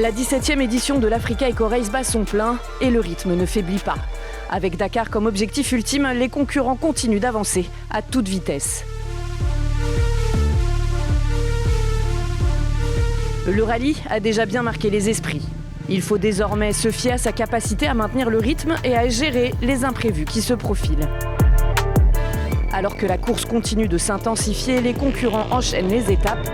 La 17e édition de l'Africa Eco Race bat son plein et le rythme ne faiblit pas. Avec Dakar comme objectif ultime, les concurrents continuent d'avancer à toute vitesse. Le rallye a déjà bien marqué les esprits. Il faut désormais se fier à sa capacité à maintenir le rythme et à gérer les imprévus qui se profilent. Alors que la course continue de s'intensifier, les concurrents enchaînent les étapes.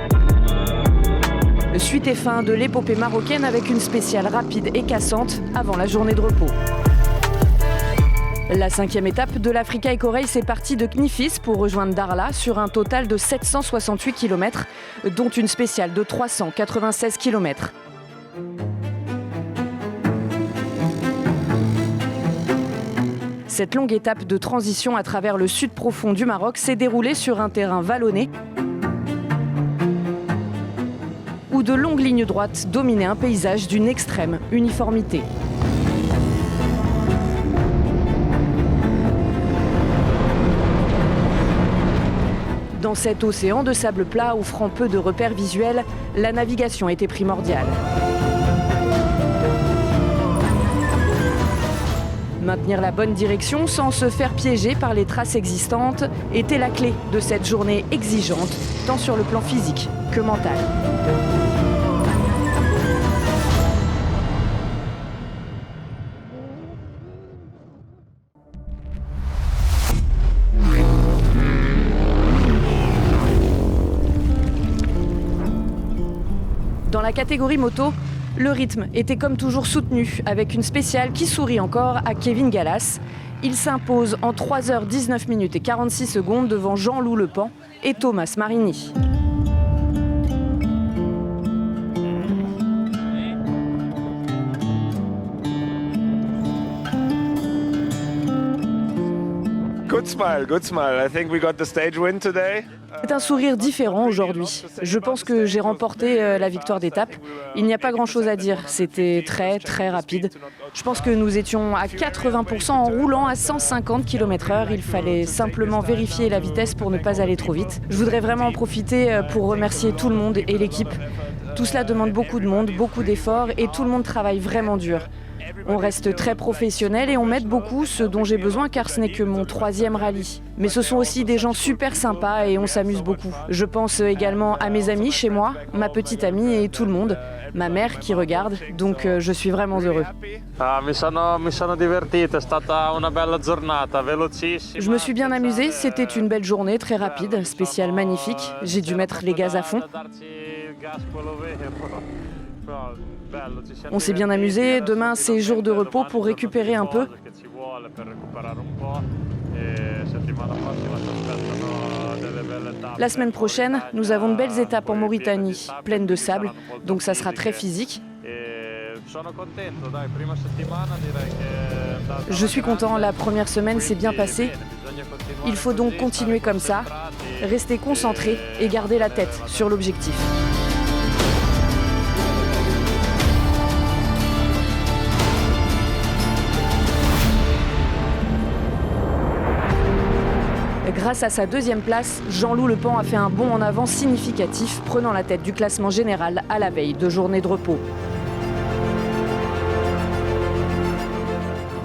Suite et fin de l'épopée marocaine avec une spéciale rapide et cassante avant la journée de repos. La 5e étape de l'Africa Eco Race est partie de Knifis pour rejoindre Darla sur un total de 768 km, dont une spéciale de 396 km. Cette longue étape de transition à travers le sud profond du Maroc s'est déroulée sur un terrain vallonné où de longues lignes droites dominaient un paysage d'une extrême uniformité. Dans cet océan de sable plat offrant peu de repères visuels, la navigation était primordiale. Maintenir la bonne direction sans se faire piéger par les traces existantes était la clé de cette journée exigeante, tant sur le plan physique que mental. Dans la catégorie moto, le rythme était comme toujours soutenu avec une spéciale qui sourit encore à Kevin Gallas. Il s'impose en 3h19 minutes et 46 secondes devant Jean-Loup Lepan et Thomas Marini. Good smile. I think we got the stage win today. C'est un sourire différent aujourd'hui. Je pense que j'ai remporté la victoire d'étape. Il n'y a pas grand-chose à dire. C'était très rapide. Je pense que nous étions à 80% en roulant à 150 km/h. Il fallait simplement vérifier la vitesse pour ne pas aller trop vite. Je voudrais vraiment en profiter pour remercier tout le monde et l'équipe. Tout cela demande beaucoup de monde, beaucoup d'efforts et tout le monde travaille vraiment dur. On reste très professionnel et on m'aide beaucoup, ce dont j'ai besoin car ce n'est que mon 3e rallye. Mais ce sont aussi des gens super sympas et on s'amuse beaucoup. Je pense également à mes amis chez moi, ma petite amie et tout le monde. Ma mère qui regarde, donc je suis vraiment heureux. Je me suis bien amusée, c'était une belle journée, très rapide, spéciale magnifique. J'ai dû mettre les gaz à fond. On s'est bien amusé, demain c'est jour de repos pour récupérer un peu. La semaine prochaine, nous avons de belles étapes en Mauritanie, pleines de sable, donc ça sera très physique. Je suis content, la première semaine s'est bien passée. Il faut donc continuer comme ça, rester concentré et garder la tête sur l'objectif. Grâce à sa 2e place, Jean-Loup Lepan a fait un bond en avant significatif, prenant la tête du classement général à la veille de journée de repos.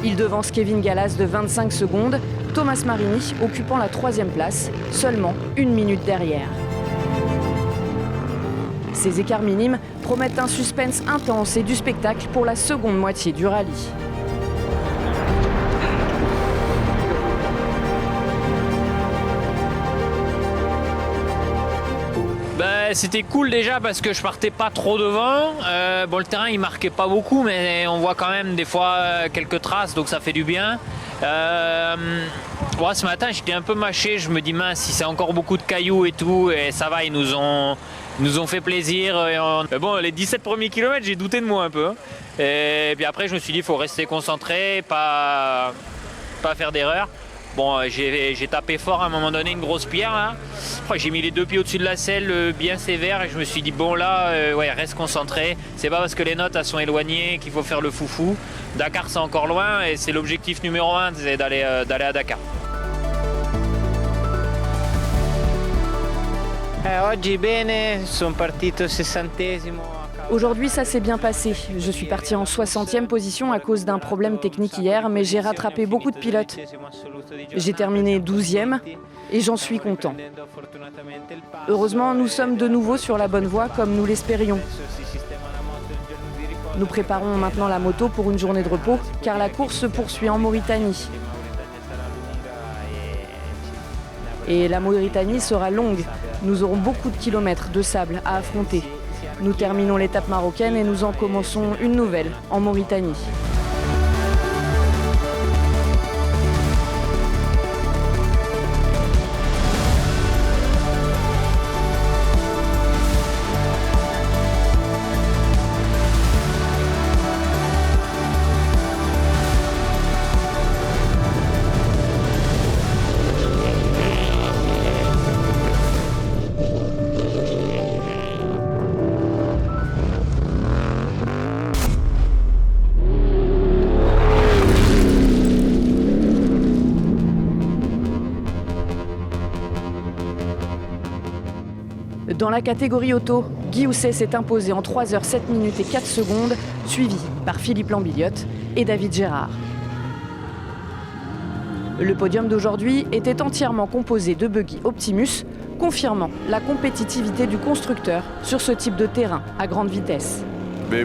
Il devance Kevin Gallas de 25 secondes, Thomas Marini occupant la 3e place, seulement 1 minute derrière. Ces écarts minimes promettent un suspense intense et du spectacle pour la seconde moitié du rallye. C'était cool déjà parce que je partais pas trop devant. Bon, le terrain il marquait pas beaucoup, mais on voit quand même des fois quelques traces, donc ça fait du bien. Ouais, ce matin j'étais un peu mâché, je me dis mince, si c'est encore beaucoup de cailloux et tout, et ça va, ils nous ont fait plaisir. Bon, les 17 premiers kilomètres, j'ai douté de moi un peu. Et puis après, je me suis dit, il faut rester concentré, pas faire d'erreur. Bon, j'ai tapé fort à un moment donné une grosse pierre là. Après, j'ai mis les 2 pieds au-dessus de la selle bien sévère et je me suis dit bon là, ouais, reste concentré. C'est pas parce que les notes elles sont éloignées qu'il faut faire le foufou. Dakar c'est encore loin et c'est l'objectif numéro 1, c'est d'aller à Dakar. Oggi bene, sono partito 60°. Aujourd'hui, ça s'est bien passé. Je suis parti en 60e position à cause d'un problème technique hier, mais j'ai rattrapé beaucoup de pilotes. J'ai terminé 12e et j'en suis content. Heureusement, nous sommes de nouveau sur la bonne voie comme nous l'espérions. Nous préparons maintenant la moto pour une journée de repos, car la course se poursuit en Mauritanie. Et la Mauritanie sera longue. Nous aurons beaucoup de kilomètres de sable à affronter. Nous terminons l'étape marocaine et nous en commençons une nouvelle en Mauritanie. Dans la catégorie auto, Guy Housset s'est imposé en 3 heures 7 minutes et 4 secondes, suivi par Philippe Lambillotte et David Gérard. Le podium d'aujourd'hui était entièrement composé de buggy Optimus, confirmant la compétitivité du constructeur sur ce type de terrain à grande vitesse.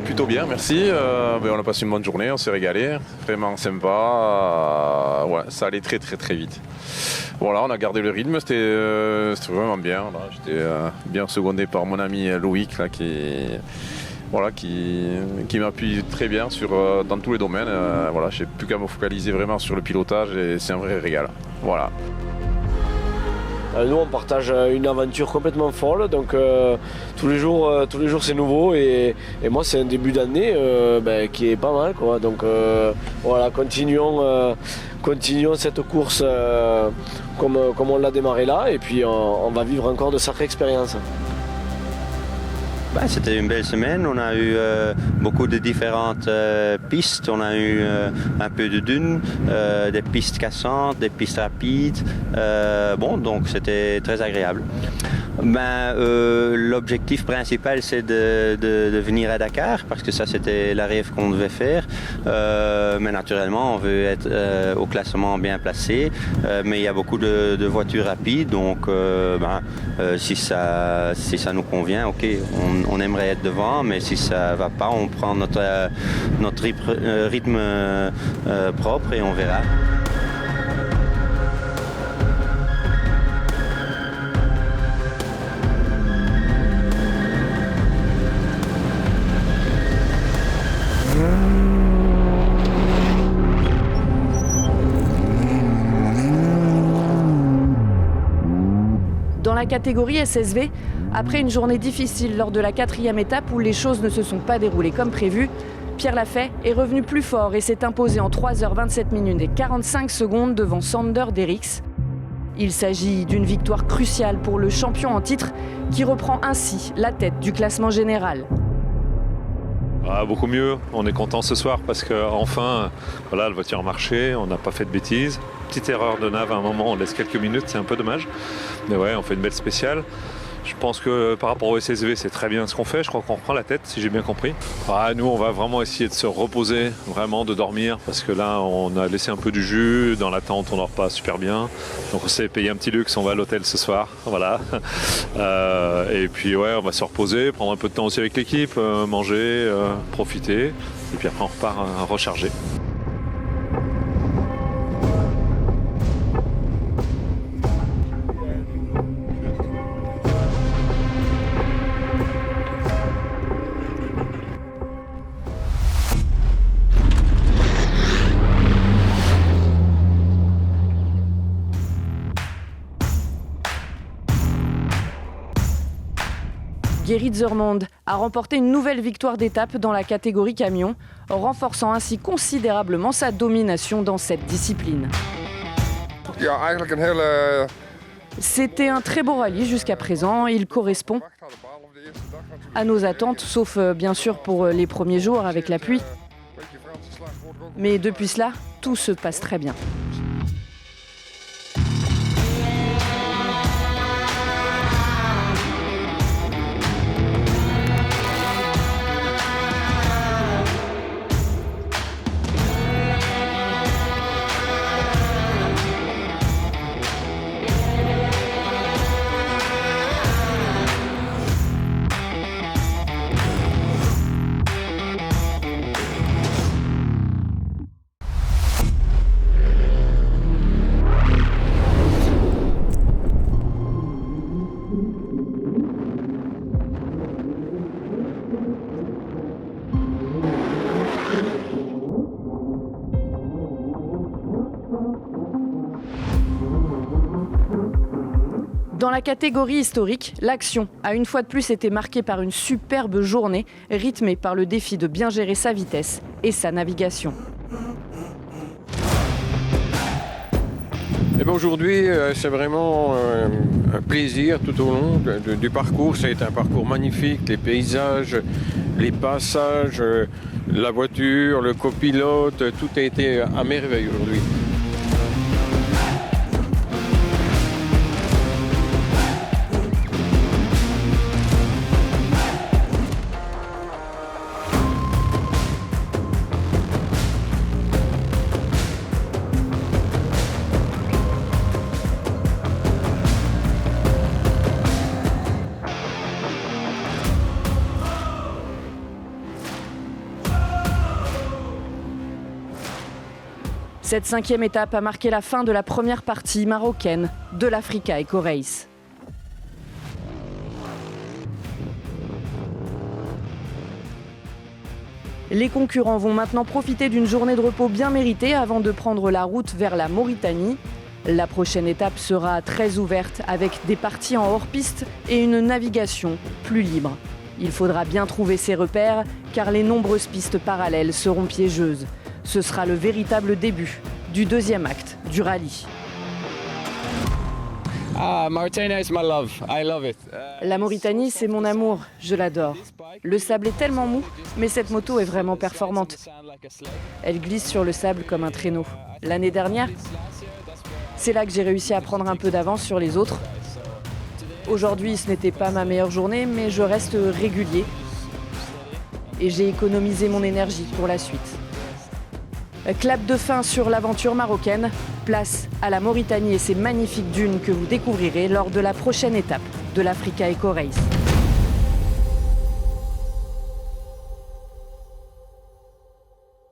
Plutôt bien, merci. On a passé une bonne journée, on s'est régalé, vraiment sympa. Ouais, ça allait très vite. Voilà, on a gardé le rythme, c'était vraiment bien. J'étais bien secondé par mon ami Loïc là, qui m'appuie très bien dans tous les domaines. Voilà, je n'ai plus qu'à me focaliser vraiment sur le pilotage et c'est un vrai régal. Voilà. Nous on partage une aventure complètement folle, donc tous les jours c'est nouveau et moi c'est un début d'année qui est pas mal quoi. Donc voilà, continuons cette course comme on l'a démarré là et puis on va vivre encore de sacrées expériences. C'était une belle semaine, on a eu beaucoup de différentes pistes, on a eu un peu de dunes, des pistes cassantes, des pistes rapides, donc c'était très agréable. L'objectif principal c'est de venir à Dakar parce que ça c'était la rêve qu'on devait faire, mais naturellement on veut être au classement bien placé, mais il y a beaucoup de voitures rapides donc si ça nous convient, ok, on aimerait être devant, mais si ça va pas, on prend notre rythme propre et on verra. Dans la catégorie SSV, après une journée difficile lors de la 4e étape où les choses ne se sont pas déroulées comme prévu, Pierre Lafay est revenu plus fort et s'est imposé en 3 heures 27 minutes et 45 secondes devant Sander Derricks. Il s'agit d'une victoire cruciale pour le champion en titre qui reprend ainsi la tête du classement général. Beaucoup mieux, on est content ce soir parce qu'enfin, la voiture a marché, on n'a pas fait de bêtises. Petite erreur de nav à un moment, on laisse quelques minutes, c'est un peu dommage. Mais ouais, on fait une belle spéciale. Je pense que par rapport au SSV, c'est très bien ce qu'on fait. Je crois qu'on reprend la tête, si j'ai bien compris. Nous, on va vraiment essayer de se reposer, vraiment de dormir, parce que là, on a laissé un peu du jus. Dans l'attente, on dort pas super bien. Donc, on s'est payé un petit luxe. On va à l'hôtel ce soir. Voilà. Et puis, ouais, on va se reposer, prendre un peu de temps aussi avec l'équipe, manger, profiter. Et puis après, on repart à recharger. Gerrit Zurmond a remporté une nouvelle victoire d'étape dans la catégorie camion, renforçant ainsi considérablement sa domination dans cette discipline. C'était un très beau rallye jusqu'à présent, il correspond à nos attentes, sauf bien sûr pour les premiers jours avec la pluie. Mais depuis cela, tout se passe très bien. Dans la catégorie historique, l'action a une fois de plus été marquée par une superbe journée, rythmée par le défi de bien gérer sa vitesse et sa navigation. Eh bien, aujourd'hui, c'est vraiment un plaisir tout au long du parcours. Ça a été un parcours magnifique, les paysages, les passages, la voiture, le copilote, tout a été à merveille aujourd'hui. Cette 5e étape a marqué la fin de la première partie marocaine de l'Africa Eco Race. Les concurrents vont maintenant profiter d'une journée de repos bien méritée avant de prendre la route vers la Mauritanie. La prochaine étape sera très ouverte avec des parties en hors-piste et une navigation plus libre. Il faudra bien trouver ses repères car les nombreuses pistes parallèles seront piégeuses. Ce sera le véritable début du deuxième acte du rallye. Mauritania is my love. I love it. La Mauritanie, c'est mon amour, je l'adore. Le sable est tellement mou, mais cette moto est vraiment performante. Elle glisse sur le sable comme un traîneau. L'année dernière, c'est là que j'ai réussi à prendre un peu d'avance sur les autres. Aujourd'hui, ce n'était pas ma meilleure journée, mais je reste régulier. Et j'ai économisé mon énergie pour la suite. Clap de fin sur l'aventure marocaine. Place à la Mauritanie et ses magnifiques dunes que vous découvrirez lors de la prochaine étape de l'Africa Eco Race.